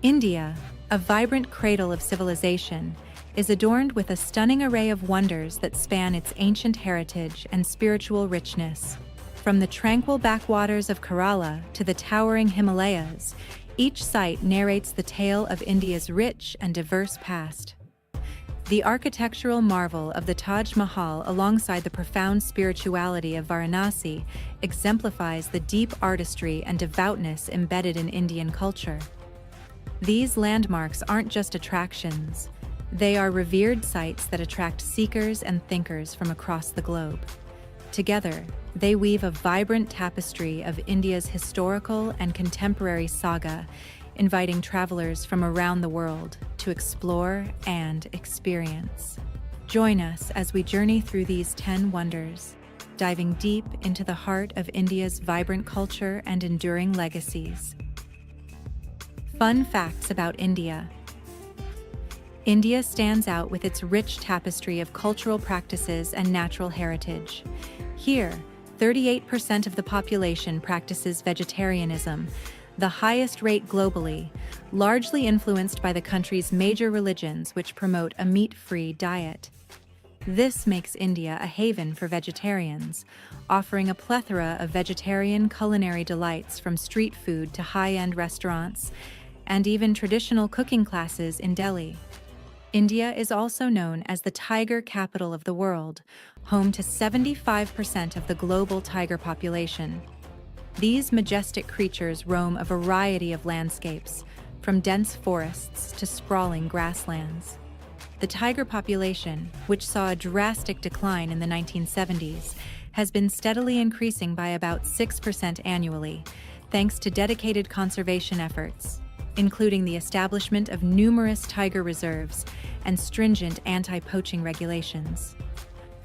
India, a vibrant cradle of civilization, is adorned with a stunning array of wonders that span its ancient heritage and spiritual richness. From the tranquil backwaters of Kerala to the towering Himalayas, each site narrates the tale of India's rich and diverse past. The architectural marvel of the Taj Mahal alongside the profound spirituality of Varanasi exemplifies the deep artistry and devoutness embedded in Indian culture. These landmarks aren't just attractions, they are revered sites that attract seekers and thinkers from across the globe. Together, they weave a vibrant tapestry of India's historical and contemporary saga, inviting travelers from around the world to explore and experience. Join us as we journey through these 10 wonders, diving deep into the heart of India's vibrant culture and enduring legacies. Fun facts about India. India stands out with its rich tapestry of cultural practices and natural heritage. Here, 38% of the population practices vegetarianism, the highest rate globally, largely influenced by the country's major religions which promote a meat-free diet. This makes India a haven for vegetarians, offering a plethora of vegetarian culinary delights from street food to high-end restaurants, and even traditional cooking classes in Delhi. India is also known as the tiger capital of the world, home to 75% of the global tiger population. These majestic creatures roam a variety of landscapes, from dense forests to sprawling grasslands. The tiger population, which saw a drastic decline in the 1970s, has been steadily increasing by about 6% annually, thanks to dedicated conservation efforts, including the establishment of numerous tiger reserves and stringent anti-poaching regulations.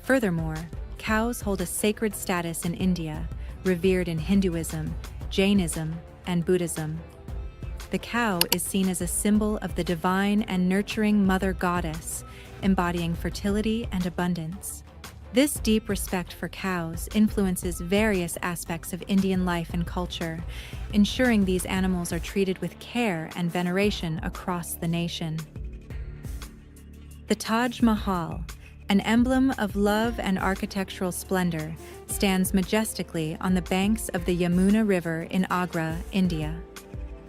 Furthermore, cows hold a sacred status in India, revered in Hinduism, Jainism, and Buddhism. The cow is seen as a symbol of the divine and nurturing mother goddess, embodying fertility and abundance. This deep respect for cows influences various aspects of Indian life and culture, ensuring these animals are treated with care and veneration across the nation. The Taj Mahal, an emblem of love and architectural splendor, stands majestically on the banks of the Yamuna River in Agra, India.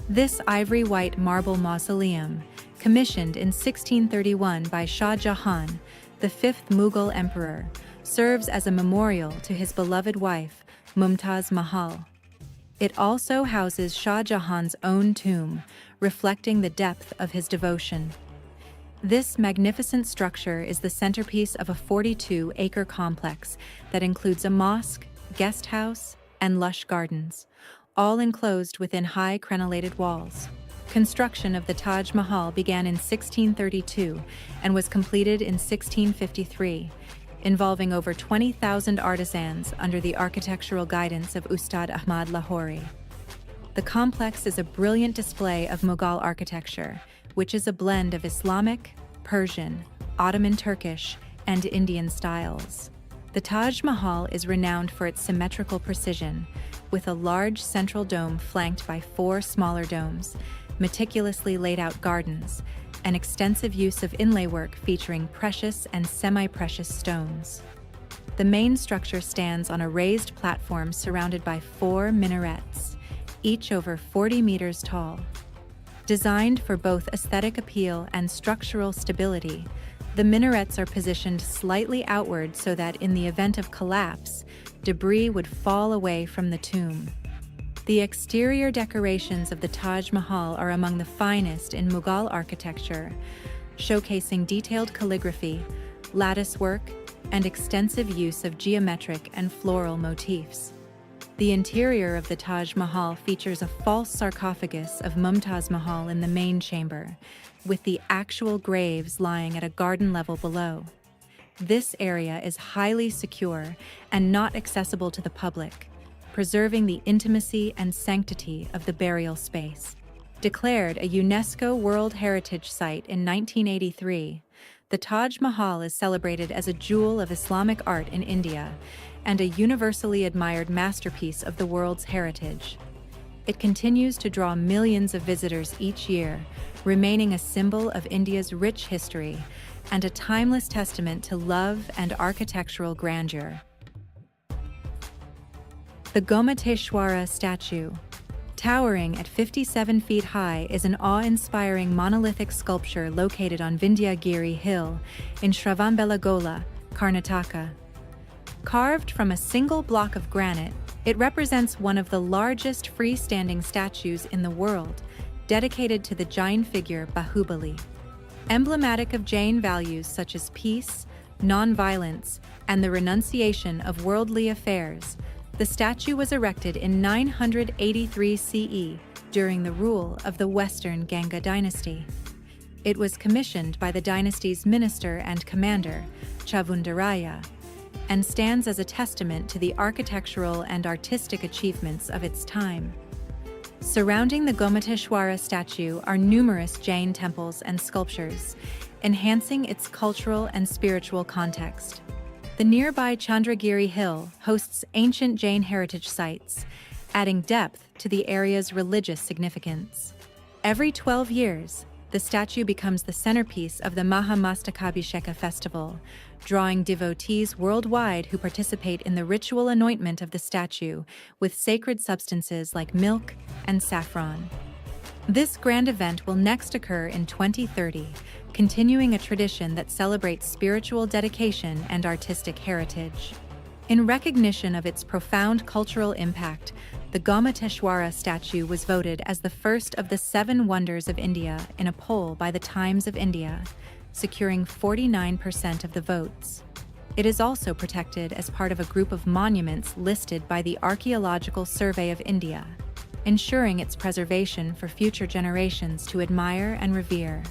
This ivory-white marble mausoleum, commissioned in 1631 by Shah Jahan, the fifth Mughal emperor, serves as a memorial to his beloved wife, Mumtaz Mahal. It also houses Shah Jahan's own tomb, reflecting the depth of his devotion. This magnificent structure is the centerpiece of a 42-acre complex that includes a mosque, guest house, and lush gardens, all enclosed within high crenellated walls. Construction of the Taj Mahal began in 1632 and was completed in 1653, involving over 20,000 artisans under the architectural guidance of Ustad Ahmad Lahori. The complex is a brilliant display of Mughal architecture, which is a blend of Islamic, Persian, Ottoman Turkish, and Indian styles. The Taj Mahal is renowned for its symmetrical precision, with a large central dome flanked by 4 smaller domes, meticulously laid out gardens, and extensive use of inlay work featuring precious and semi-precious stones. The main structure stands on a raised platform surrounded by 4 minarets, each over 40 meters tall. Designed for both aesthetic appeal and structural stability, the minarets are positioned slightly outward so that in the event of collapse, debris would fall away from the tomb. The exterior decorations of the Taj Mahal are among the finest in Mughal architecture, showcasing detailed calligraphy, lattice work, and extensive use of geometric and floral motifs. The interior of the Taj Mahal features a false sarcophagus of Mumtaz Mahal in the main chamber, with the actual graves lying at a garden level below. This area is highly secure and not accessible to the public, preserving the intimacy and sanctity of the burial space. Declared a UNESCO World Heritage Site in 1983, the Taj Mahal is celebrated as a jewel of Islamic art in India and a universally admired masterpiece of the world's heritage. it continues to draw millions of visitors each year, remaining a symbol of India's rich history and a timeless testament to love and architectural grandeur. The Gomateshwara statue, towering at 57 feet high, is an awe-inspiring monolithic sculpture located on Vindhyagiri Hill in Shravanbelagola, Karnataka. Carved from a single block of granite, it represents one of the largest freestanding statues in the world, dedicated to the Jain figure Bahubali. Emblematic of Jain values such as peace, non-violence, and the renunciation of worldly affairs, the statue was erected in 983 CE during the rule of the Western Ganga dynasty. It was commissioned by the dynasty's minister and commander, Chavundaraya, and stands as a testament to the architectural and artistic achievements of its time. Surrounding the Gomateshwara statue are numerous Jain temples and sculptures, enhancing its cultural and spiritual context. The nearby Chandragiri Hill hosts ancient Jain heritage sites, adding depth to the area's religious significance. Every 12 years, the statue becomes the centerpiece of the Mahamastakabhisheka festival, drawing devotees worldwide who participate in the ritual anointment of the statue with sacred substances like milk and saffron. This grand event will next occur in 2030, continuing a tradition that celebrates spiritual dedication and artistic heritage. In recognition of its profound cultural impact, the Gomateshwara statue was voted as the first of the 7 wonders of India in a poll by the Times of India, securing 49% of the votes. It is also protected as part of a group of monuments listed by the Archaeological Survey of India, ensuring its preservation for future generations to admire and revere.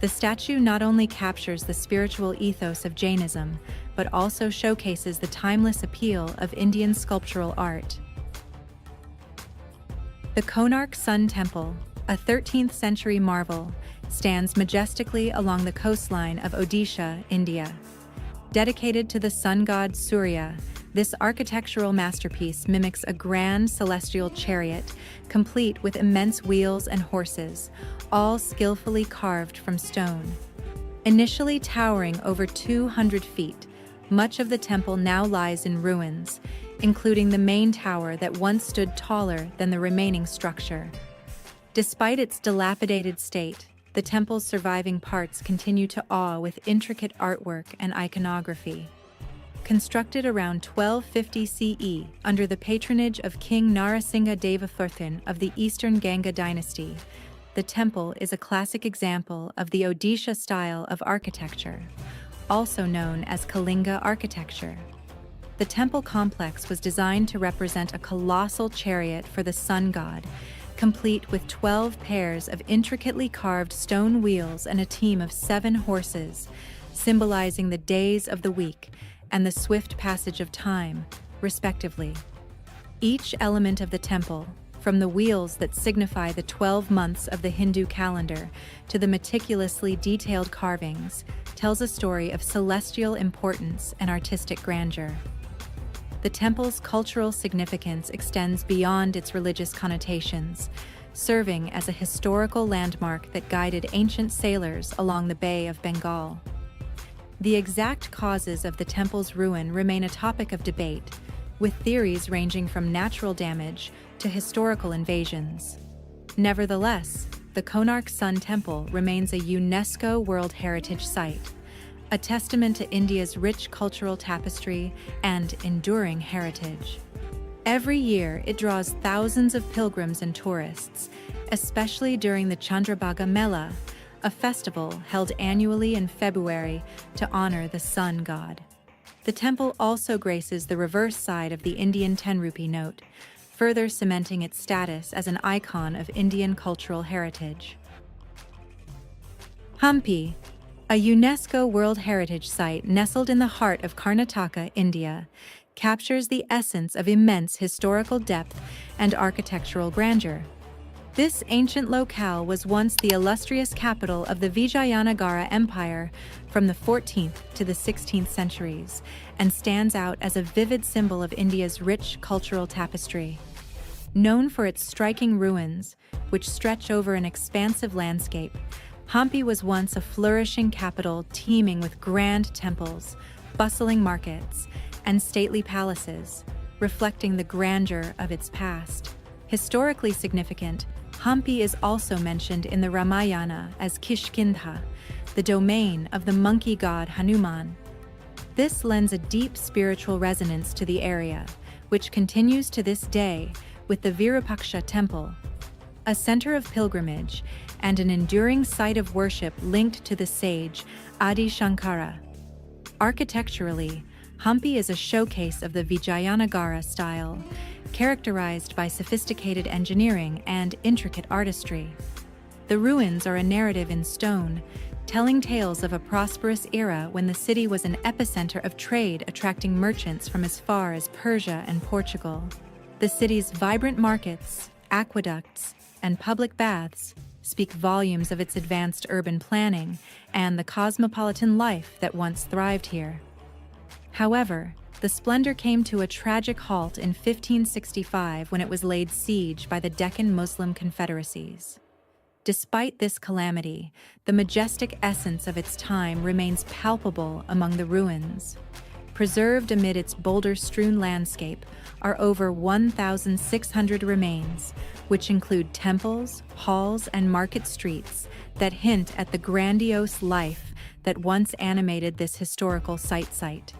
The statue not only captures the spiritual ethos of Jainism, but also showcases the timeless appeal of Indian sculptural art. The Konark Sun Temple, a 13th-century marvel, stands majestically along the coastline of Odisha, India. Dedicated to the sun god Surya, this architectural masterpiece mimics a grand celestial chariot, complete with immense wheels and horses, all skillfully carved from stone. Initially towering over 200 feet, much of the temple now lies in ruins, including the main tower that once stood taller than the remaining structure. Despite its dilapidated state, the temple's surviving parts continue to awe with intricate artwork and iconography. Constructed around 1250 CE under the patronage of King Narasingha Devathurthan of the Eastern Ganga dynasty, the temple is a classic example of the Odisha style of architecture, also known as Kalinga architecture. The temple complex was designed to represent a colossal chariot for the sun god, complete with 12 pairs of intricately carved stone wheels and a team of 7 horses, symbolizing the days of the week and the swift passage of time, respectively. Each element of the temple, from the wheels that signify the 12 months of the Hindu calendar to the meticulously detailed carvings, tells a story of celestial importance and artistic grandeur. The temple's cultural significance extends beyond its religious connotations, serving as a historical landmark that guided ancient sailors along the Bay of Bengal. The exact causes of the temple's ruin remain a topic of debate, with theories ranging from natural damage to historical invasions. Nevertheless, the Konark Sun Temple remains a UNESCO World Heritage Site, a testament to India's rich cultural tapestry and enduring heritage. Every year, it draws thousands of pilgrims and tourists, especially during the Chandrabhaga Mela, a festival held annually in February to honor the sun god. The temple also graces the reverse side of the Indian 10-rupee note, further cementing its status as an icon of Indian cultural heritage. Hampi, a UNESCO World Heritage Site nestled in the heart of Karnataka, India, captures the essence of immense historical depth and architectural grandeur. This ancient locale was once the illustrious capital of the Vijayanagara Empire from the 14th to the 16th centuries, and stands out as a vivid symbol of India's rich cultural tapestry. Known for its striking ruins, which stretch over an expansive landscape, Hampi was once a flourishing capital teeming with grand temples, bustling markets, and stately palaces, reflecting the grandeur of its past. Historically significant, Hampi is also mentioned in the Ramayana as Kishkindha, the domain of the monkey god Hanuman. This lends a deep spiritual resonance to the area, which continues to this day with the Virupaksha Temple, a center of pilgrimage and an enduring site of worship linked to the sage Adi Shankara. Architecturally, Hampi is a showcase of the Vijayanagara style, characterized by sophisticated engineering and intricate artistry. The ruins are a narrative in stone, telling tales of a prosperous era when the city was an epicenter of trade, attracting merchants from as far as Persia and Portugal. The city's vibrant markets, aqueducts, and public baths speak volumes of its advanced urban planning and the cosmopolitan life that once thrived here. However, the splendor came to a tragic halt in 1565 when it was laid siege by the Deccan Muslim confederacies. Despite this calamity, the majestic essence of its time remains palpable among the ruins. Preserved amid its boulder-strewn landscape are over 1,600 remains, which include temples, halls, and market streets that hint at the grandiose life that once animated this historical site.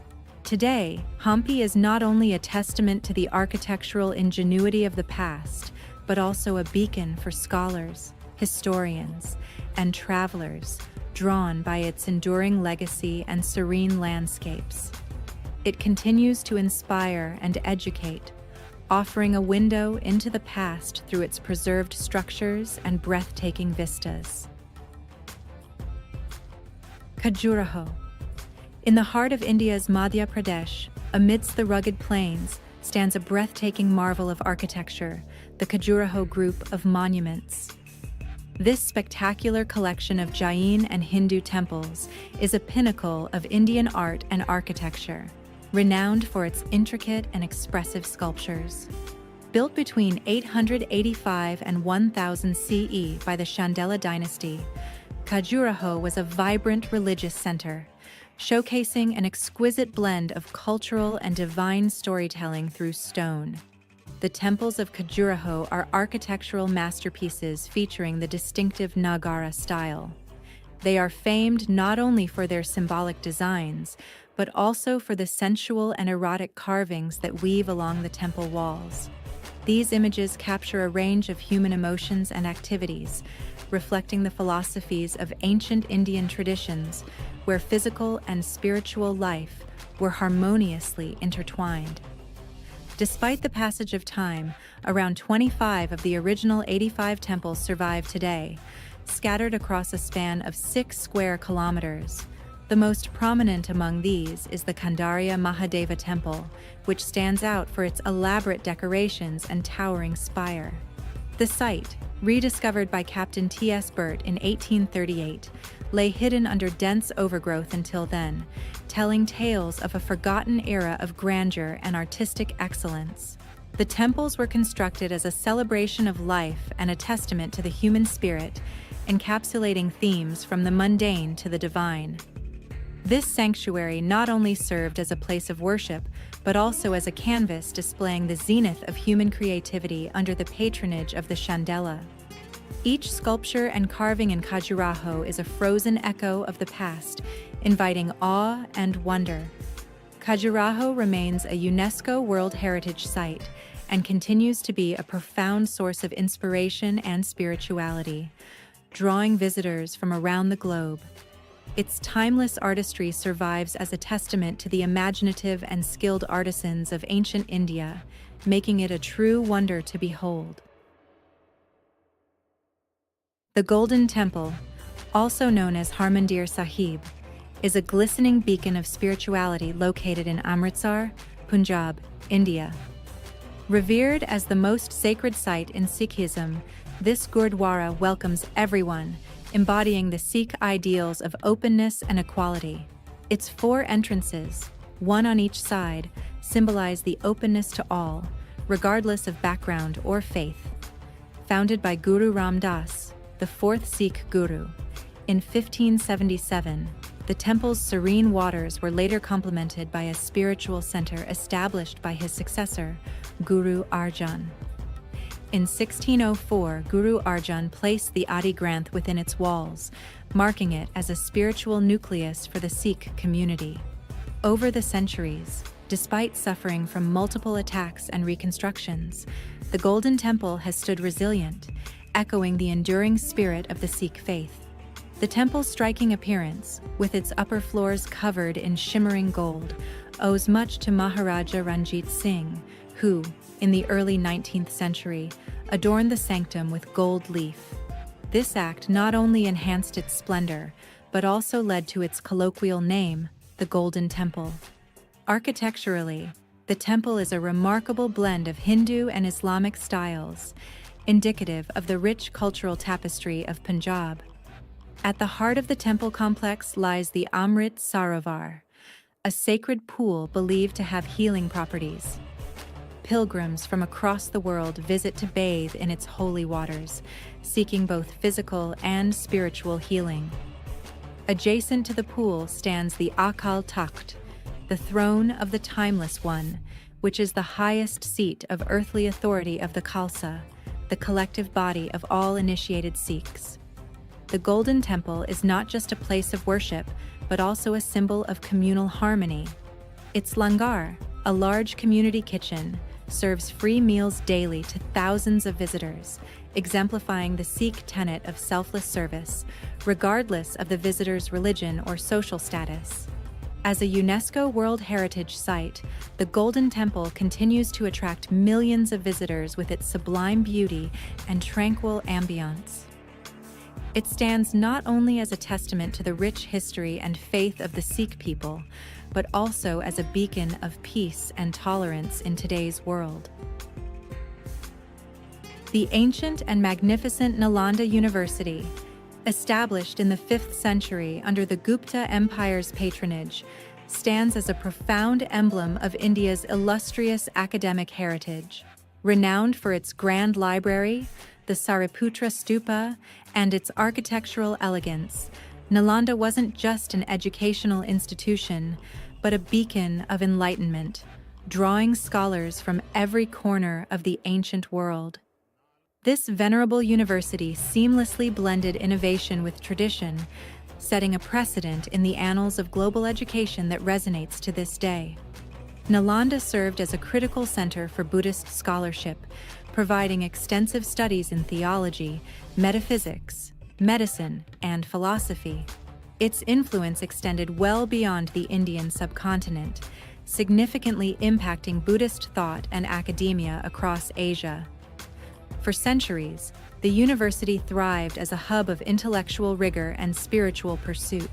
Today, Hampi is not only a testament to the architectural ingenuity of the past, but also a beacon for scholars, historians, and travelers drawn by its enduring legacy and serene landscapes. It continues to inspire and educate, offering a window into the past through its preserved structures and breathtaking vistas. Khajuraho. In the heart of India's Madhya Pradesh, amidst the rugged plains, stands a breathtaking marvel of architecture, the Khajuraho group of monuments. This spectacular collection of Jain and Hindu temples is a pinnacle of Indian art and architecture, renowned for its intricate and expressive sculptures. Built between 885 and 1000 CE by the Chandela dynasty, Khajuraho was a vibrant religious center, showcasing an exquisite blend of cultural and divine storytelling through stone. The temples of Khajuraho are architectural masterpieces featuring the distinctive Nagara style. They are famed not only for their symbolic designs, but also for the sensual and erotic carvings that weave along the temple walls. These images capture a range of human emotions and activities, reflecting the philosophies of ancient Indian traditions where physical and spiritual life were harmoniously intertwined. Despite the passage of time, around 25 of the original 85 temples survive today, scattered across a span of 6 square kilometers. The most prominent among these is the Kandarya Mahadeva Temple, which stands out for its elaborate decorations and towering spire. The site, rediscovered by Captain T.S. Burt in 1838, lay hidden under dense overgrowth until then, telling tales of a forgotten era of grandeur and artistic excellence. The temples were constructed as a celebration of life and a testament to the human spirit, encapsulating themes from the mundane to the divine. This sanctuary not only served as a place of worship, but also as a canvas displaying the zenith of human creativity under the patronage of the Chandela. Each sculpture and carving in Khajuraho is a frozen echo of the past, inviting awe and wonder. Khajuraho remains a UNESCO World Heritage Site and continues to be a profound source of inspiration and spirituality, drawing visitors from around the globe. Its timeless artistry survives as a testament to the imaginative and skilled artisans of ancient India, making it a true wonder to behold. The Golden Temple, also known as Harmandir Sahib, is a glistening beacon of spirituality located in Amritsar, Punjab, India. Revered as the most sacred site in Sikhism, this Gurdwara welcomes everyone, embodying the Sikh ideals of openness and equality. Its 4 entrances, one on each side, symbolize the openness to all, regardless of background or faith. Founded by Guru Ram Das, the fourth Sikh guru, in 1577, the temple's serene waters were later complemented by a spiritual center established by his successor, Guru Arjan. In 1604, Guru Arjan placed the Adi Granth within its walls, marking it as a spiritual nucleus for the Sikh community. Over the centuries, despite suffering from multiple attacks and reconstructions, the Golden Temple has stood resilient, echoing the enduring spirit of the Sikh faith. The temple's striking appearance, with its upper floors covered in shimmering gold, owes much to Maharaja Ranjit Singh, who, in the early 19th century, adorned the sanctum with gold leaf. This act not only enhanced its splendor, but also led to its colloquial name, the Golden Temple. Architecturally, the temple is a remarkable blend of Hindu and Islamic styles, indicative of the rich cultural tapestry of Punjab. At the heart of the temple complex lies the Amrit Sarovar, a sacred pool believed to have healing properties. Pilgrims from across the world visit to bathe in its holy waters, seeking both physical and spiritual healing. Adjacent to the pool stands the Akal Takht, the throne of the Timeless One, which is the highest seat of earthly authority of the Khalsa, the collective body of all initiated Sikhs. The Golden Temple is not just a place of worship, but also a symbol of communal harmony. Its langar, a large community kitchen, serves free meals daily to thousands of visitors, exemplifying the Sikh tenet of selfless service, regardless of the visitor's religion or social status. As a UNESCO World Heritage Site, the Golden Temple continues to attract millions of visitors with its sublime beauty and tranquil ambiance. It stands not only as a testament to the rich history and faith of the Sikh people, but also as a beacon of peace and tolerance in today's world. The ancient and magnificent Nalanda University, established in the 5th century under the Gupta Empire's patronage, stands as a profound emblem of India's illustrious academic heritage. Renowned for its grand library, the Sariputra Stupa, and its architectural elegance, Nalanda wasn't just an educational institution, but a beacon of enlightenment, drawing scholars from every corner of the ancient world. This venerable university seamlessly blended innovation with tradition, setting a precedent in the annals of global education that resonates to this day. Nalanda served as a critical center for Buddhist scholarship, providing extensive studies in theology, metaphysics, medicine, and philosophy. Its influence extended well beyond the Indian subcontinent, significantly impacting Buddhist thought and academia across Asia. For centuries, the university thrived as a hub of intellectual rigor and spiritual pursuit,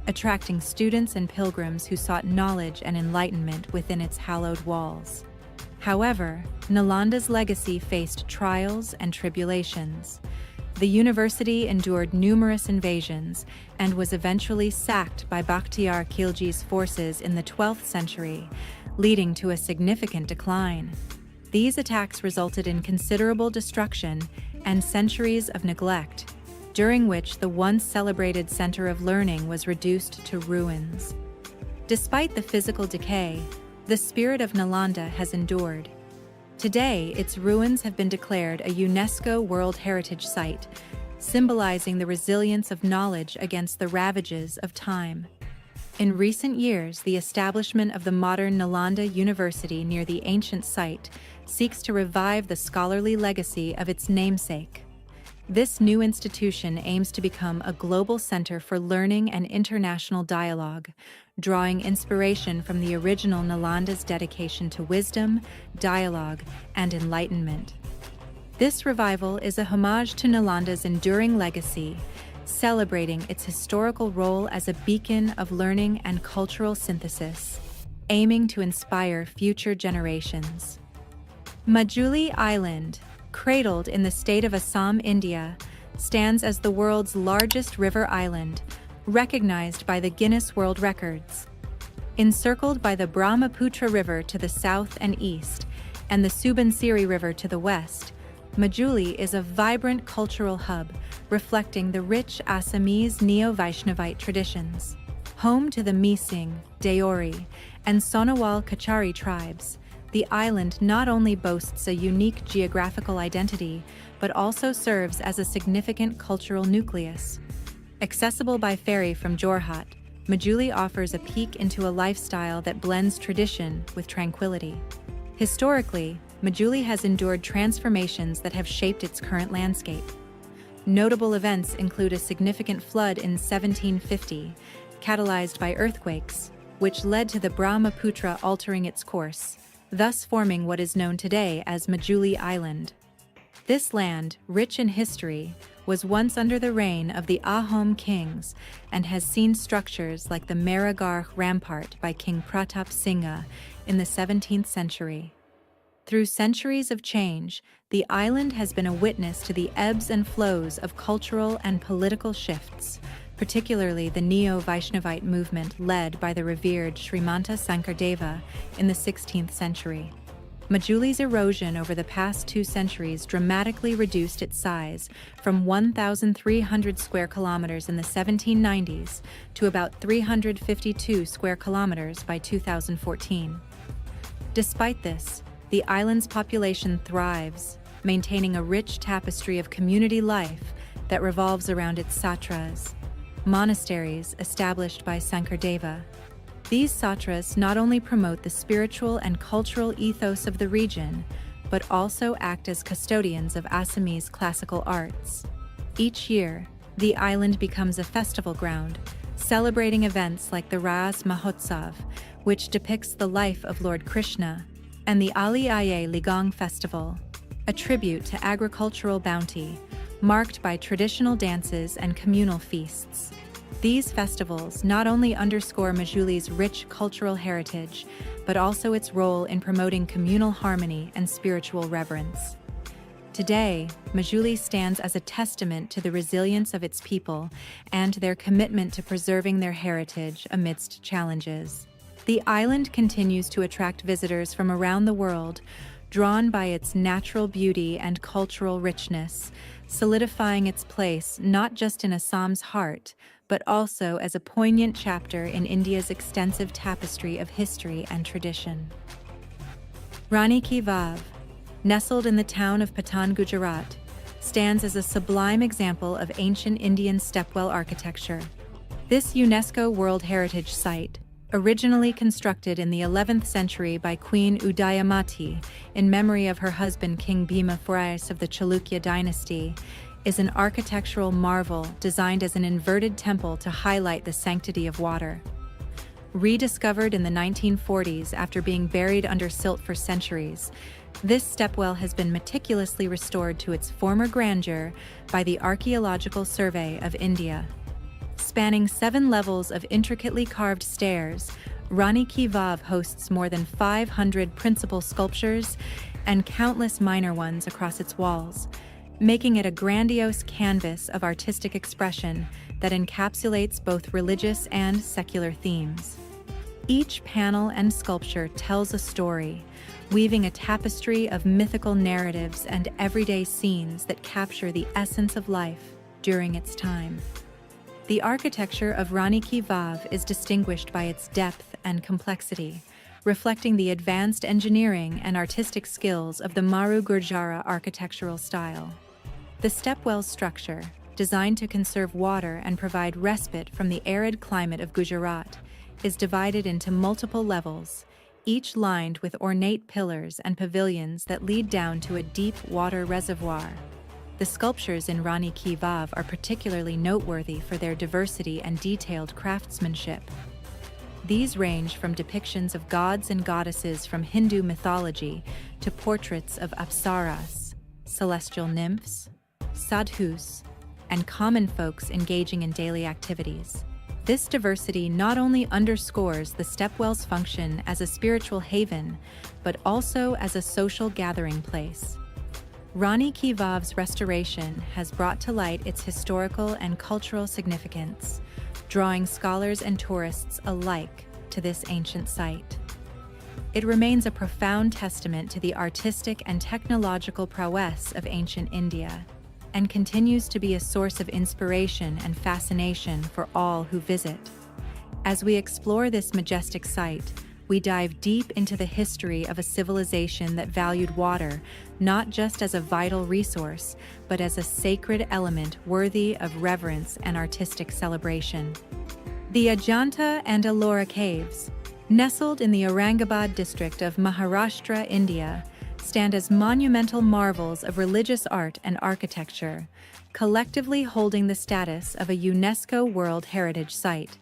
attracting students and pilgrims who sought knowledge and enlightenment within its hallowed walls. However, Nalanda's legacy faced trials and tribulations. The university endured numerous invasions and was eventually sacked by Bakhtiar Khilji's forces in the 12th century, leading to a significant decline. These attacks resulted in considerable destruction and centuries of neglect, during which the once celebrated center of learning was reduced to ruins. Despite the physical decay, the spirit of Nalanda has endured. Today, its ruins have been declared a UNESCO World Heritage Site, symbolizing the resilience of knowledge against the ravages of time. In recent years, the establishment of the modern Nalanda University near the ancient site seeks to revive the scholarly legacy of its namesake. This new institution aims to become a global center for learning and international dialogue, drawing inspiration from the original Nalanda's dedication to wisdom, dialogue, and enlightenment. This revival is a homage to Nalanda's enduring legacy, celebrating its historical role as a beacon of learning and cultural synthesis, aiming to inspire future generations. Majuli Island, cradled in the state of Assam, India, stands as the world's largest river island, recognized by the Guinness World Records. Encircled by the Brahmaputra River to the south and east, and the Subansiri River to the west, Majuli is a vibrant cultural hub reflecting the rich Assamese Neo-Vaishnavite traditions. Home to the Mising, Deori, and Sonawal Kachari tribes, the island not only boasts a unique geographical identity, but also serves as a significant cultural nucleus. Accessible by ferry from Jorhat, Majuli offers a peek into a lifestyle that blends tradition with tranquility. Historically, Majuli has endured transformations that have shaped its current landscape. Notable events include a significant flood in 1750, catalyzed by earthquakes, which led to the Brahmaputra altering its course, thus forming what is known today as Majuli Island. This land, rich in history, was once under the reign of the Ahom kings and has seen structures like the Mehragarh Rampart by King Pratap Singha in the 17th century. Through centuries of change, the island has been a witness to the ebbs and flows of cultural and political shifts, particularly the Neo-Vaishnavite movement led by the revered Srimanta Sankardeva in the 16th century. Majuli's erosion over the past 2 centuries dramatically reduced its size from 1,300 square kilometers in the 1790s to about 352 square kilometers by 2014. Despite this, the island's population thrives, maintaining a rich tapestry of community life that revolves around its satras, monasteries established by Sankardeva. These satras not only promote the spiritual and cultural ethos of the region, but also act as custodians of Assamese classical arts. Each year, the island becomes a festival ground, celebrating events like the Ras Mahotsav, which depicts the life of Lord Krishna, and the Ali Aye Ligong Festival, a tribute to agricultural bounty, marked by traditional dances and communal feasts. These festivals not only underscore Majuli's rich cultural heritage, but also its role in promoting communal harmony and spiritual reverence. Today, Majuli stands as a testament to the resilience of its people and their commitment to preserving their heritage amidst challenges. The island continues to attract visitors from around the world, drawn by its natural beauty and cultural richness, solidifying its place not just in Assam's heart, but also as a poignant chapter in India's extensive tapestry of history and tradition. Rani Ki Vav, nestled in the town of Patan, Gujarat, stands as a sublime example of ancient Indian stepwell architecture. This UNESCO World Heritage Site, originally constructed in the 11th century by Queen Udayamati in memory of her husband King Bhima I of the Chalukya dynasty, is an architectural marvel designed as an inverted temple to highlight the sanctity of water. Rediscovered in the 1940s after being buried under silt for centuries, this stepwell has been meticulously restored to its former grandeur by the Archaeological Survey of India. Spanning 7 levels of intricately carved stairs, Rani Ki Vav hosts more than 500 principal sculptures and countless minor ones across its walls, making it a grandiose canvas of artistic expression that encapsulates both religious and secular themes. Each panel and sculpture tells a story, weaving a tapestry of mythical narratives and everyday scenes that capture the essence of life during its time. The architecture of Rani Ki Vav is distinguished by its depth and complexity, reflecting the advanced engineering and artistic skills of the Maru Gurjara architectural style. The stepwell structure, designed to conserve water and provide respite from the arid climate of Gujarat, is divided into multiple levels, each lined with ornate pillars and pavilions that lead down to a deep water reservoir. The sculptures in Rani Ki Vav are particularly noteworthy for their diversity and detailed craftsmanship. These range from depictions of gods and goddesses from Hindu mythology to portraits of apsaras, celestial nymphs, sadhus, and common folks engaging in daily activities. This diversity not only underscores the stepwell's function as a spiritual haven, but also as a social gathering place. Rani Ki Vav's restoration has brought to light its historical and cultural significance, drawing scholars and tourists alike to this ancient site. It remains a profound testament to the artistic and technological prowess of ancient India, and continues to be a source of inspiration and fascination for all who visit. As we explore this majestic site, we dive deep into the history of a civilization that valued water not just as a vital resource, but as a sacred element worthy of reverence and artistic celebration. The Ajanta and Ellora caves, nestled in the Aurangabad district of Maharashtra, India, stand as monumental marvels of religious art and architecture, collectively holding the status of a UNESCO World Heritage Site.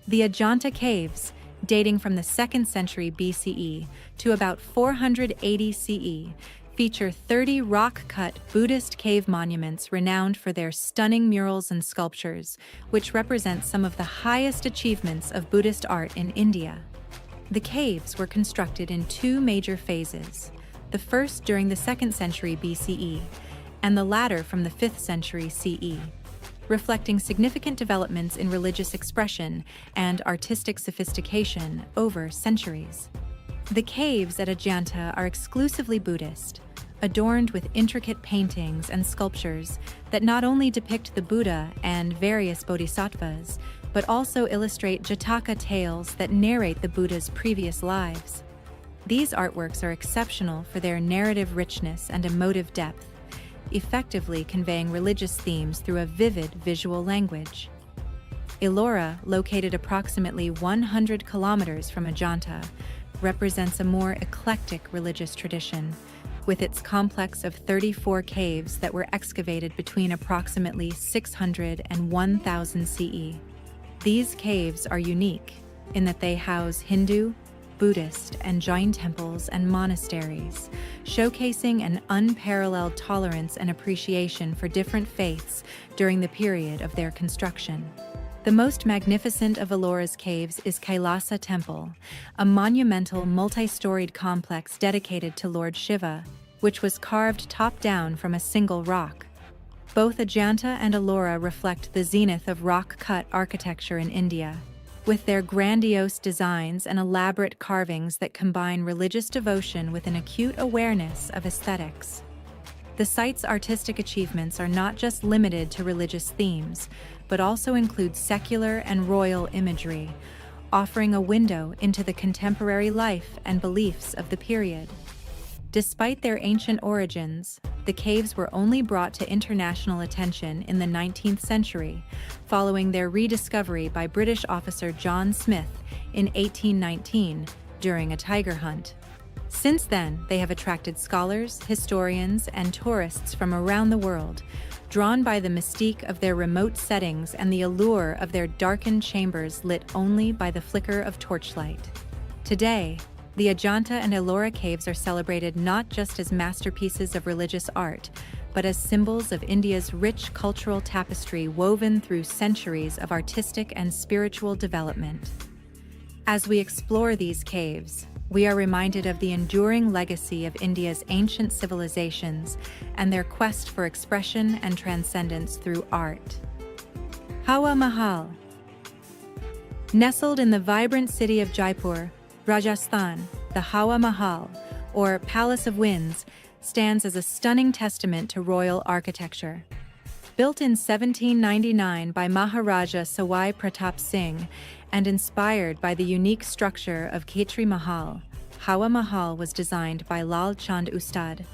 The Ajanta caves, dating from the 2nd century BCE to about 480 CE, feature 30 rock-cut Buddhist cave monuments renowned for their stunning murals and sculptures, which represent some of the highest achievements of Buddhist art in India. The caves were constructed in two major phases, the first during the 2nd century BCE, and the latter from the 5th century CE, reflecting significant developments in religious expression and artistic sophistication over centuries. The caves at Ajanta are exclusively Buddhist, adorned with intricate paintings and sculptures that not only depict the Buddha and various bodhisattvas, but also illustrate Jataka tales that narrate the Buddha's previous lives. These artworks are exceptional for their narrative richness and emotive depth, effectively conveying religious themes through a vivid visual language. Ellora, located approximately 100 kilometers from Ajanta, represents a more eclectic religious tradition, with its complex of 34 caves that were excavated between approximately 600 and 1000 CE. These caves are unique in that they house Hindu, Buddhist, and Jain temples and monasteries, showcasing an unparalleled tolerance and appreciation for different faiths during the period of their construction. The most magnificent of Ellora's caves is Kailasa Temple, a monumental multi-storied complex dedicated to Lord Shiva, which was carved top-down from a single rock. Both Ajanta and Ellora reflect the zenith of rock-cut architecture in India, with their grandiose designs and elaborate carvings that combine religious devotion with an acute awareness of aesthetics. The site's artistic achievements are not just limited to religious themes, but also include secular and royal imagery, offering a window into the contemporary life and beliefs of the period. Despite their ancient origins, the caves were only brought to international attention in the 19th century, following their rediscovery by British officer John Smith in 1819 during a tiger hunt. Since then, they have attracted scholars, historians, and tourists from around the world, drawn by the mystique of their remote settings and the allure of their darkened chambers lit only by the flicker of torchlight. Today, the Ajanta and Ellora caves are celebrated not just as masterpieces of religious art, but as symbols of India's rich cultural tapestry woven through centuries of artistic and spiritual development. As we explore these caves, we are reminded of the enduring legacy of India's ancient civilizations and their quest for expression and transcendence through art. Hawa Mahal. Nestled in the vibrant city of Jaipur, Rajasthan, the Hawa Mahal, or Palace of Winds, stands as a stunning testament to royal architecture. Built in 1799 by Maharaja Sawai Pratap Singh and inspired by the unique structure of Khetri Mahal, Hawa Mahal was designed by Lal Chand Ustad.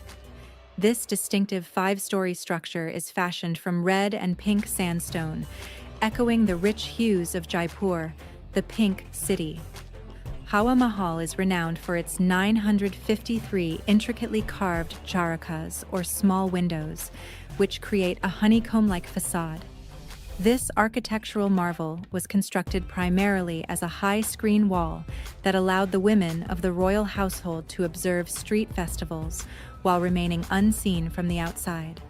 This distinctive five-story structure is fashioned from red and pink sandstone, echoing the rich hues of Jaipur, the Pink City. Hawa Mahal is renowned for its 953 intricately carved charakas, or small windows, which create a honeycomb-like facade. This architectural marvel was constructed primarily as a high screen wall that allowed the women of the royal household to observe street festivals while remaining unseen from the outside.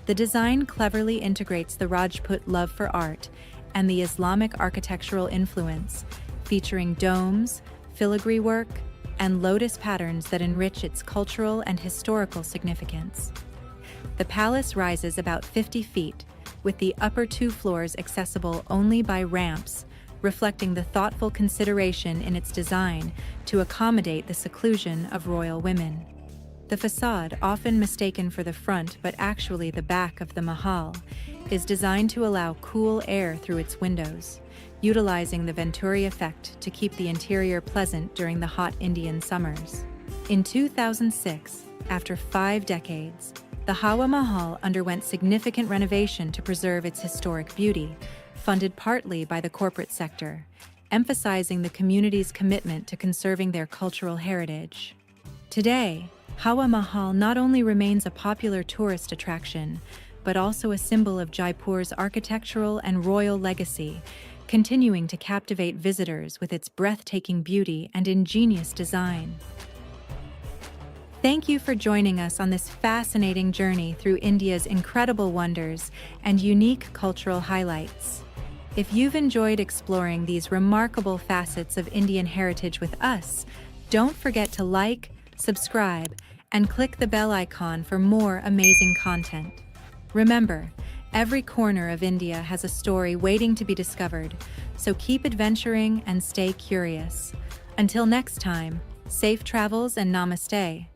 The design cleverly integrates the Rajput love for art and the Islamic architectural influence, featuring domes, filigree work, and lotus patterns that enrich its cultural and historical significance. The palace rises about 50 feet, with the upper two floors accessible only by ramps, reflecting the thoughtful consideration in its design to accommodate the seclusion of royal women. The facade, often mistaken for the front but actually the back of the Mahal, is designed to allow cool air through its windows, utilizing the Venturi effect to keep the interior pleasant during the hot Indian summers. In 2006, after 5 decades, the Hawa Mahal underwent significant renovation to preserve its historic beauty, funded partly by the corporate sector, emphasizing the community's commitment to conserving their cultural heritage. Today, Hawa Mahal not only remains a popular tourist attraction, but also a symbol of Jaipur's architectural and royal legacy, continuing to captivate visitors with its breathtaking beauty and ingenious design. Thank you for joining us on this fascinating journey through India's incredible wonders and unique cultural highlights. If you've enjoyed exploring these remarkable facets of Indian heritage with us, don't forget to like, subscribe, and click the bell icon for more amazing content. Remember, every corner of India has a story waiting to be discovered, so keep adventuring and stay curious. Until next time, safe travels and namaste.